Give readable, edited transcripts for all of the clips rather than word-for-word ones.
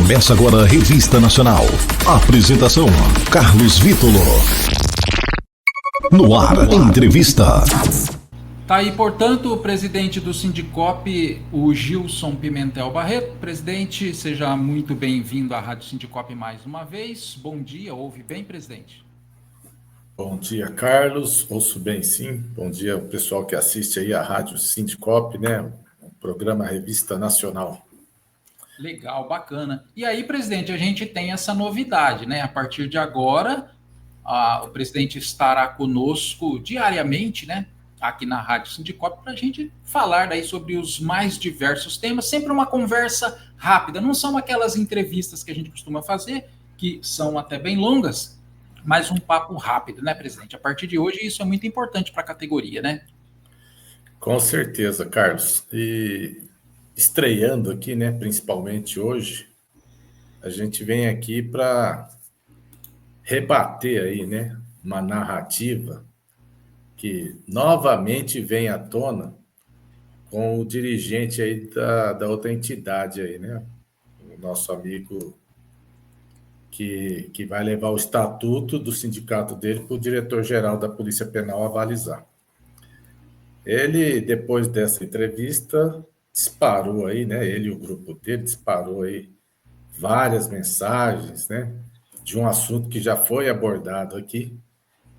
Começa agora a Revista Nacional. Apresentação: Carlos Vítolo. No ar, entrevista. Tá aí, portanto, o presidente do Sindicop, o Gilson Pimentel Barreto. Presidente, seja muito bem-vindo à Rádio Sindicop mais uma vez. Bom dia, ouve bem, presidente? Bom dia, Carlos. Ouço bem, sim. Bom dia ao pessoal que assiste aí a Rádio Sindicop, né? O programa Revista Nacional. Legal, bacana. E aí, presidente, a gente tem essa novidade, né? A partir de agora, o presidente estará conosco diariamente, né? Aqui na Rádio Sindicop, para a gente falar daí sobre os mais diversos temas. Sempre uma conversa rápida. Não são aquelas entrevistas que a gente costuma fazer, que são até bem longas, mas um papo rápido, né, presidente? A partir de hoje, isso é muito importante para a categoria, né? Com certeza, Carlos. E estreando aqui, né, principalmente hoje, a gente vem aqui para rebater aí, né, uma narrativa que novamente vem à tona com o dirigente aí da outra entidade aí, né? O nosso amigo que vai levar o estatuto do sindicato dele para o diretor-geral da Polícia Penal avalizar. Ele, depois dessa entrevista, disparou aí, né? Ele e o grupo dele disparou aí várias mensagens, né? De um assunto que já foi abordado aqui.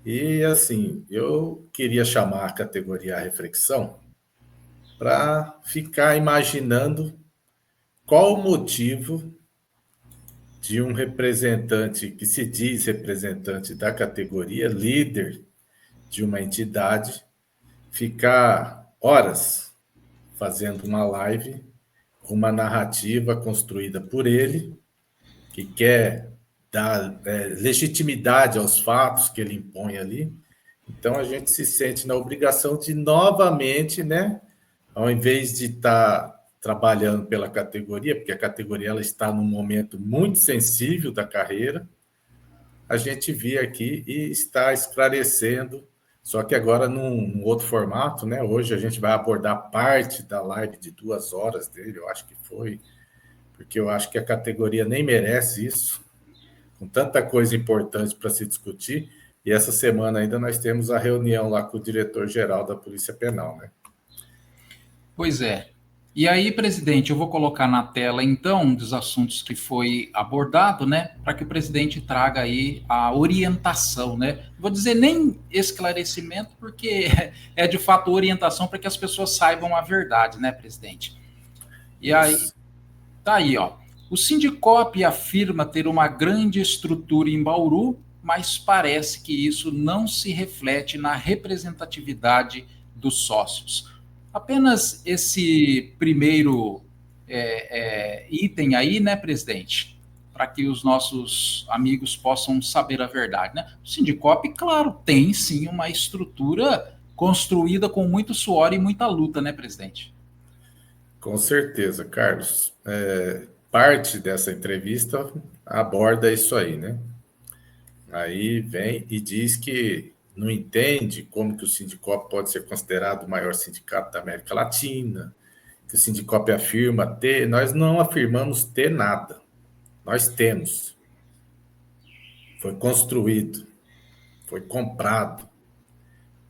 E, assim, eu queria chamar a categoria à reflexão para ficar imaginando qual o motivo de um representante que se diz representante da categoria, líder de uma entidade, ficar horas fazendo uma live com uma narrativa construída por ele, que quer dar legitimidade aos fatos que ele impõe ali. Então, a gente se sente na obrigação de, novamente, né, ao invés de estar trabalhando pela categoria, porque a categoria ela está num momento muito sensível da carreira, a gente vir aqui e está esclarecendo, só que agora num outro formato, né? Hoje a gente vai abordar parte da live de 2 horas dele, eu acho que foi, porque eu acho que a categoria nem merece isso, com tanta coisa importante para se discutir, e essa semana ainda nós temos a reunião lá com o diretor-geral da Polícia Penal, né? Pois é. E aí, presidente, eu vou colocar na tela, então, um dos assuntos que foi abordado, né, para que o presidente traga aí a orientação, né? Vou dizer nem esclarecimento, porque é de fato orientação para que as pessoas saibam a verdade, né, presidente? E aí, tá aí, ó. O Sindicop afirma ter uma grande estrutura em Bauru, mas parece que isso não se reflete na representatividade dos sócios. Apenas esse primeiro item aí, né, presidente? Para que os nossos amigos possam saber a verdade, né? O Sindicop, claro, tem sim uma estrutura construída com muito suor e muita luta, né, presidente? Com certeza, Carlos. Parte dessa entrevista aborda isso aí, né? Aí vem e diz que não entende como que o Sindicop pode ser considerado o maior sindicato da América Latina, que o Sindicop afirma ter, nós não afirmamos ter nada, nós temos. Foi construído, foi comprado.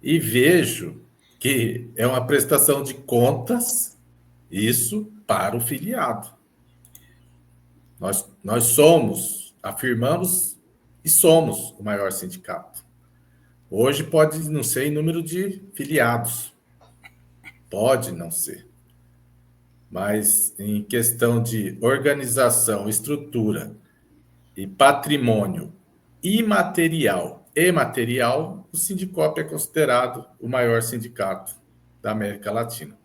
E vejo que é uma prestação de contas, isso para o filiado. Nós somos, afirmamos e somos o maior sindicato. Hoje pode não ser em número de filiados, pode não ser, mas em questão de organização, estrutura e patrimônio imaterial e material, o Sindicop é considerado o maior sindicato da América Latina.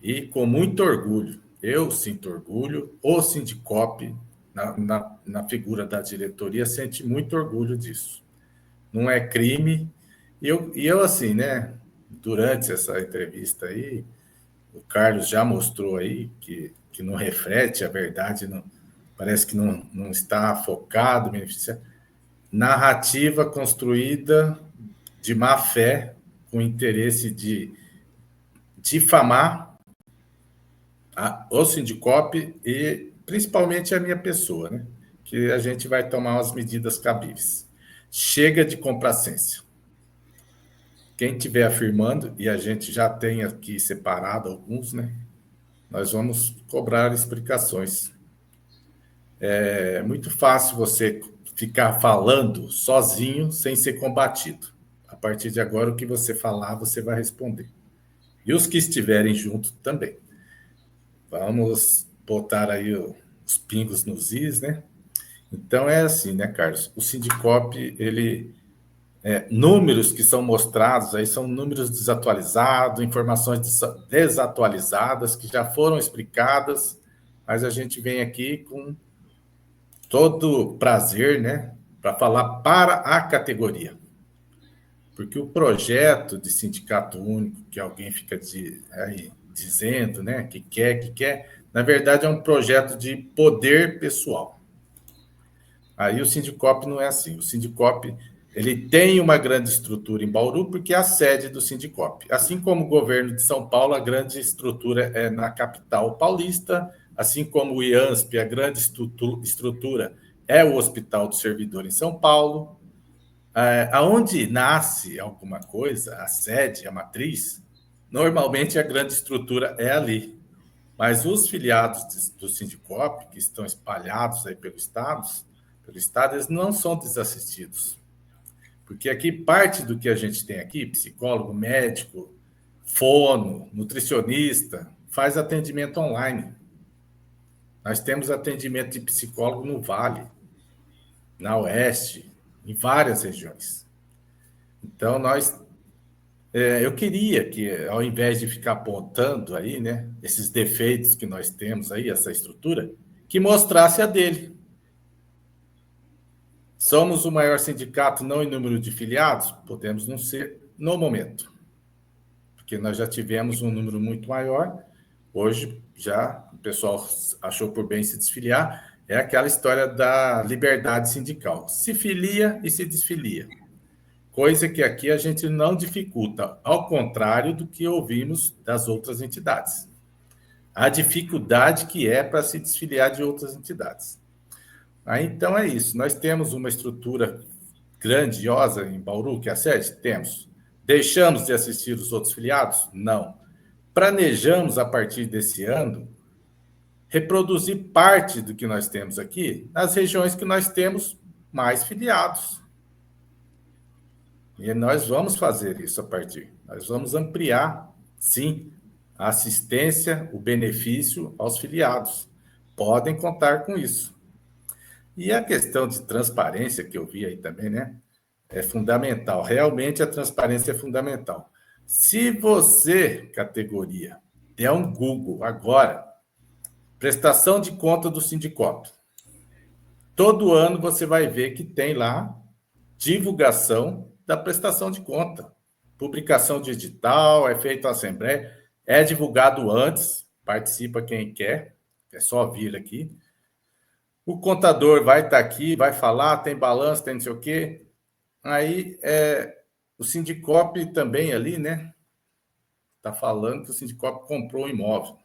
E com muito orgulho, eu sinto orgulho, o Sindicop, na figura da diretoria, sente muito orgulho disso. Não é crime. E eu assim, né, durante essa entrevista aí, o Carlos já mostrou aí que não reflete a verdade, não, parece que não está focado, beneficiado. Narrativa construída de má fé, com interesse de difamar o Sindicop e principalmente a minha pessoa, né? Que a gente vai tomar as medidas cabíveis. Chega de complacência. Quem estiver afirmando, e a gente já tem aqui separado alguns, né? Nós vamos cobrar explicações. É muito fácil você ficar falando sozinho sem ser combatido. A partir de agora, o que você falar, você vai responder. E os que estiverem junto também. Vamos botar aí os pingos nos is, né? Então é assim, né, Carlos? O Sindicop, ele números que são mostrados aí são números desatualizados, informações desatualizadas que já foram explicadas, mas a gente vem aqui com todo prazer, né, para falar para a categoria. Porque o projeto de sindicato único, que alguém fica aí dizendo, né, que quer, na verdade é um projeto de poder pessoal. Aí o Sindicop não é assim. O Sindicop, ele tem uma grande estrutura em Bauru porque é a sede do Sindicop. Assim como o governo de São Paulo, a grande estrutura é na capital paulista, assim como o IANSP, a grande estrutura é o Hospital do Servidor em São Paulo. Aonde nasce alguma coisa, a sede, a matriz, normalmente a grande estrutura é ali. Mas os filiados do Sindicop, que estão espalhados aí pelo Estado, eles não são desassistidos. Porque aqui, parte do que a gente tem aqui, psicólogo, médico, fono, nutricionista, faz atendimento online. Nós temos atendimento de psicólogo no Vale, na Oeste, em várias regiões. Então, eu queria que, ao invés de ficar apontando aí, né, esses defeitos que nós temos aí, essa estrutura, que mostrasse a dele. Somos o maior sindicato não em número de filiados? Podemos não ser no momento, porque nós já tivemos um número muito maior. Hoje, já o pessoal achou por bem se desfiliar. É aquela história da liberdade sindical. Se filia e se desfilia. Coisa que aqui a gente não dificulta, ao contrário do que ouvimos das outras entidades. A dificuldade que é para se desfiliar de outras entidades. Então é isso. Nós temos uma estrutura grandiosa em Bauru, que é a sede? Temos. Deixamos de assistir os outros filiados? Não. Planejamos, a partir desse ano, reproduzir parte do que nós temos aqui nas regiões que nós temos mais filiados. E nós vamos fazer isso a partir. Nós vamos ampliar, sim, a assistência, o benefício aos filiados. Podem contar com isso. E a questão de transparência, que eu vi aí também, né? É fundamental. Realmente a transparência é fundamental. Se você, categoria, der um Google agora, prestação de conta do Sindicop, todo ano você vai ver que tem lá divulgação da prestação de conta. Publicação digital, é feita a assembleia, é divulgado antes, participa quem quer, é só vir aqui. O contador vai estar aqui, vai falar, tem balanço, tem não sei o quê. Aí, o Sindicop também ali, né? Está falando que o Sindicop comprou um imóvel.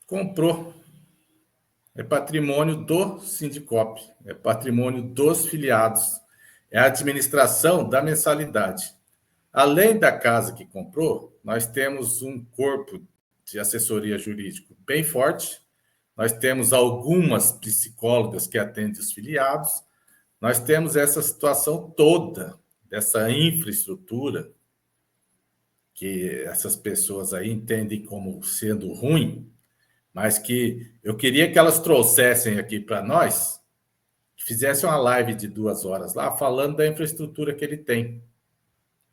Comprou. É patrimônio do Sindicop, é patrimônio dos filiados. É a administração da mensalidade. Além da casa que comprou, nós temos um corpo de assessoria jurídica bem forte. Nós temos algumas psicólogas que atendem os filiados. Nós temos essa situação toda, dessa infraestrutura, que essas pessoas aí entendem como sendo ruim, mas que eu queria que elas trouxessem aqui para nós, que fizessem uma live de 2 horas lá, falando da infraestrutura que ele tem,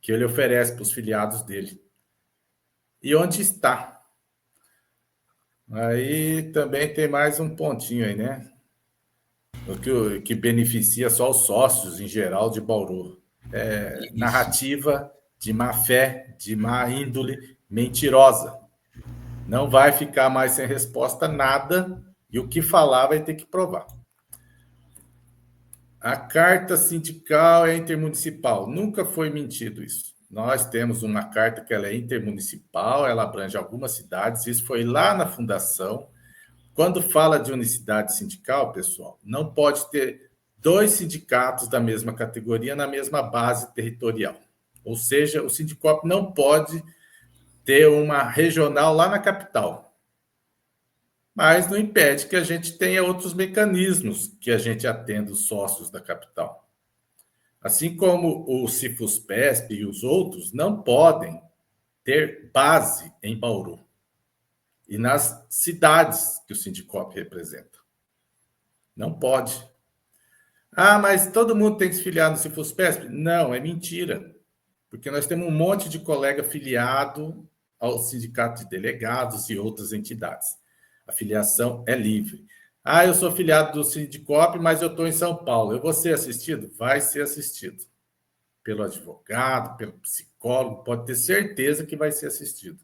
que ele oferece para os filiados dele. E onde está? Aí também tem mais um pontinho aí, né? O que beneficia só os sócios, em geral, de Bauru. Narrativa de má fé, de má índole, mentirosa. Não vai ficar mais sem resposta nada, e o que falar vai ter que provar. A carta sindical é intermunicipal. Nunca foi mentido isso. Nós temos uma carta que ela é intermunicipal, ela abrange algumas cidades. Isso foi lá na fundação. quando fala de unicidade sindical, pessoal, não pode ter dois sindicatos da mesma categoria na mesma base territorial. Ou seja, o Sindicop não pode ter uma regional lá na capital. Mas não impede que a gente tenha outros mecanismos que a gente atenda os sócios da capital. Assim como o Cifuspesp e os outros não podem ter base em Bauru e nas cidades que o Sindicop representa. Não pode. Ah, mas todo mundo tem que se filiar no Cifuspesp? Não, é mentira. Porque nós temos um monte de colega filiado ao Sindicato de Delegados e outras entidades. A filiação é livre. Ah, eu sou filiado do Sindicop, mas eu estou em São Paulo. Eu vou ser assistido? Vai ser assistido. Pelo advogado, pelo psicólogo, pode ter certeza que vai ser assistido.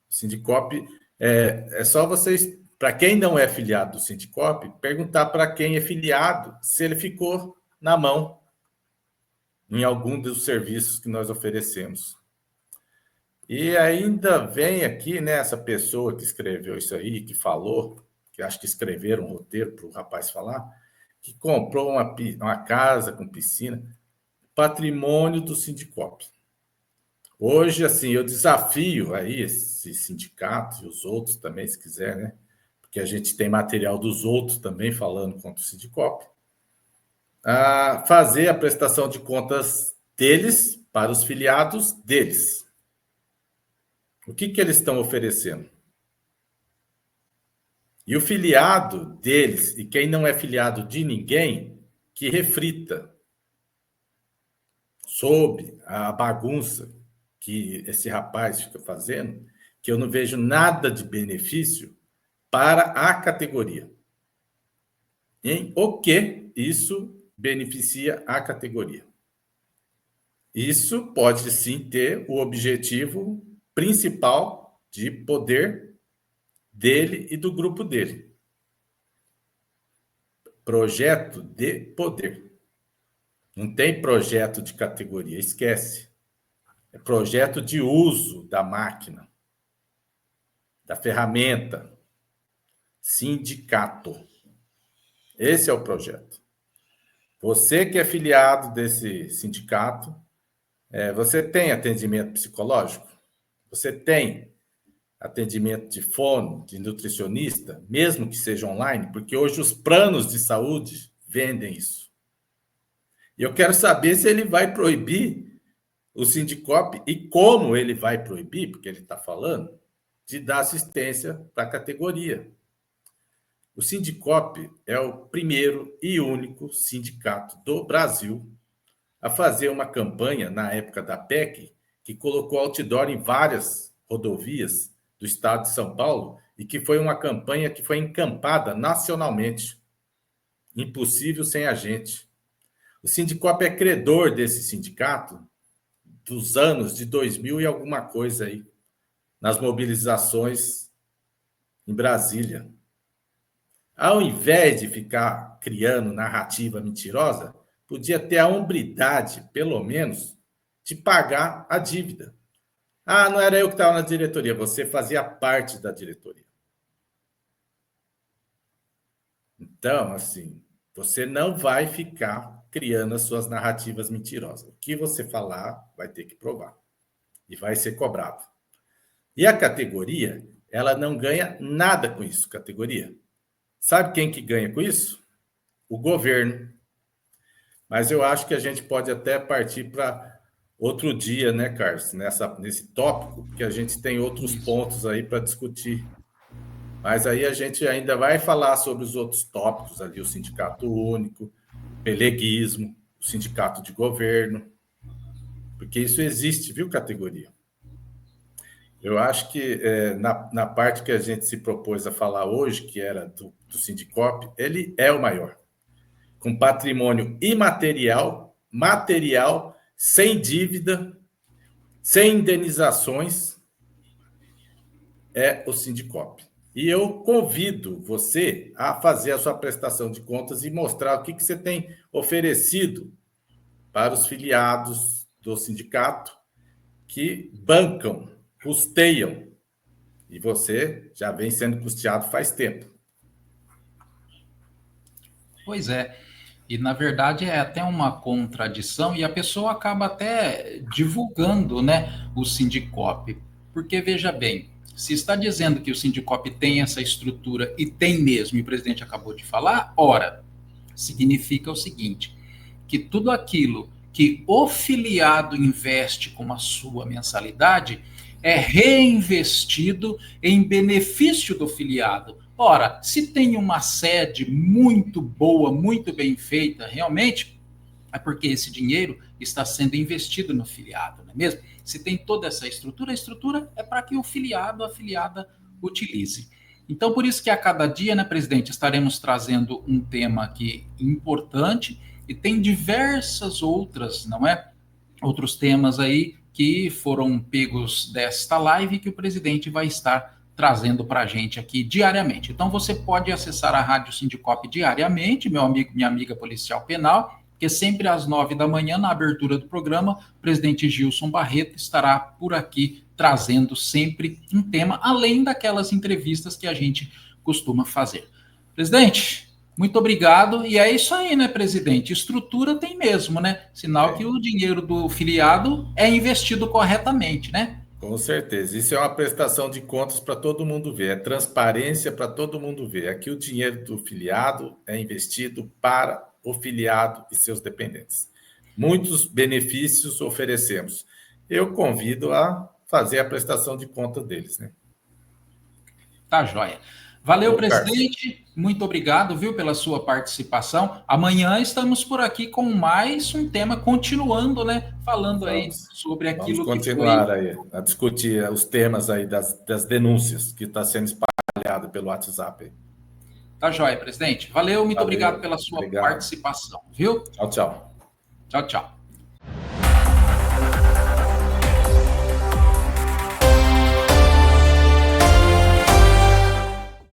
O Sindicop, é só vocês, para quem não é filiado do Sindicop, perguntar para quem é filiado se ele ficou na mão em algum dos serviços que nós oferecemos. E ainda vem aqui, né, essa pessoa que escreveu isso aí, que falou, que acho que escreveram um roteiro para o rapaz falar, que comprou uma casa com piscina, patrimônio do Sindicop. Hoje, assim, eu desafio aí esse sindicato e os outros também, se quiser, né? Porque a gente tem material dos outros também falando contra o Sindicop, a fazer a prestação de contas deles para os filiados deles. O que eles estão oferecendo? E o filiado deles, e quem não é filiado de ninguém, que reflita sobre a bagunça que esse rapaz fica fazendo, que eu não vejo nada de benefício para a categoria. Em o que isso beneficia a categoria? Isso pode sim ter o objetivo principal de poder dele e do grupo dele. Projeto de poder. Não tem projeto de categoria, esquece. É projeto de uso da máquina, da ferramenta. Sindicato. Esse é o projeto. Você que é filiado desse sindicato, você tem atendimento psicológico? Você tem atendimento de fono, de nutricionista, mesmo que seja online? Porque hoje os planos de saúde vendem isso. E eu quero saber se ele vai proibir o Sindicop e como ele vai proibir, porque ele está falando, de dar assistência para a categoria. O Sindicop é o primeiro e único sindicato do Brasil a fazer uma campanha na época da PEC, que colocou outdoor em várias rodovias do estado de São Paulo e que foi uma campanha que foi encampada nacionalmente. Impossível sem a gente. O Sindicop é credor desse sindicato dos anos de 2000 e alguma coisa aí, nas mobilizações em Brasília. Ao invés de ficar criando narrativa mentirosa, podia ter a hombridade, pelo menos, de pagar a dívida. Ah, não era eu que estava na diretoria, você fazia parte da diretoria. Então, assim, você não vai ficar criando as suas narrativas mentirosas. O que você falar, vai ter que provar. E vai ser cobrado. E a categoria, ela não ganha nada com isso, categoria. Sabe quem que ganha com isso? O governo. Mas eu acho que a gente pode até partir para outro dia, né, Carlos? Nesse tópico, porque a gente tem outros pontos aí para discutir. Mas aí a gente ainda vai falar sobre os outros tópicos ali, o sindicato único, o peleguismo, o sindicato de governo, porque isso existe, viu, categoria? Eu acho que na parte que a gente se propôs a falar hoje, que era do Sindicop, ele é o maior. Com patrimônio imaterial, material, sem dívida, sem indenizações, é o Sindicop. E eu convido você a fazer a sua prestação de contas e mostrar o que você tem oferecido para os filiados do sindicato que bancam, custeiam, e você já vem sendo custeado faz tempo. Pois é. E, na verdade, é até uma contradição e a pessoa acaba até divulgando, né, o Sindicop. Porque, veja bem, se está dizendo que o Sindicop tem essa estrutura e tem mesmo, e o presidente acabou de falar, ora, significa o seguinte, que tudo aquilo que o filiado investe com a sua mensalidade é reinvestido em benefício do filiado. Ora, se tem uma sede muito boa, muito bem feita, realmente, é porque esse dinheiro está sendo investido no filiado, não é mesmo? Se tem toda essa estrutura, a estrutura é para que o filiado, a filiada, utilize. Então, por isso que a cada dia, né, presidente, estaremos trazendo um tema aqui importante e tem diversas outras, não é? Outros temas aí que foram pegos desta live que o presidente vai estar trazendo para a gente aqui diariamente. Então você pode acessar a Rádio Sindicop diariamente, meu amigo, minha amiga policial penal, porque sempre às 9 da manhã, na abertura do programa, o presidente Gilson Barreto estará por aqui trazendo sempre um tema, além daquelas entrevistas que a gente costuma fazer. Presidente, muito obrigado. E é isso aí, né, presidente? Estrutura tem mesmo, né? Sinal que o dinheiro do filiado é investido corretamente, né? Com certeza. Isso é uma prestação de contas para todo mundo ver, é transparência para todo mundo ver. Aqui o dinheiro do filiado é investido para o filiado e seus dependentes. Muitos benefícios oferecemos. Eu convido a fazer a prestação de contas deles, né? Tá joia. Valeu, Ô, Carlos. presidente. Muito obrigado, viu, pela sua participação. Amanhã estamos por aqui com mais um tema, continuando, né? Falando aí sobre aquilo vamos que continuar foi. aí a discutir os temas aí das denúncias que está sendo espalhado pelo WhatsApp. Aí. Tá joia, presidente. Valeu, muito Valeu, obrigado pela sua obrigado. participação, viu? Tchau, tchau. Tchau, tchau.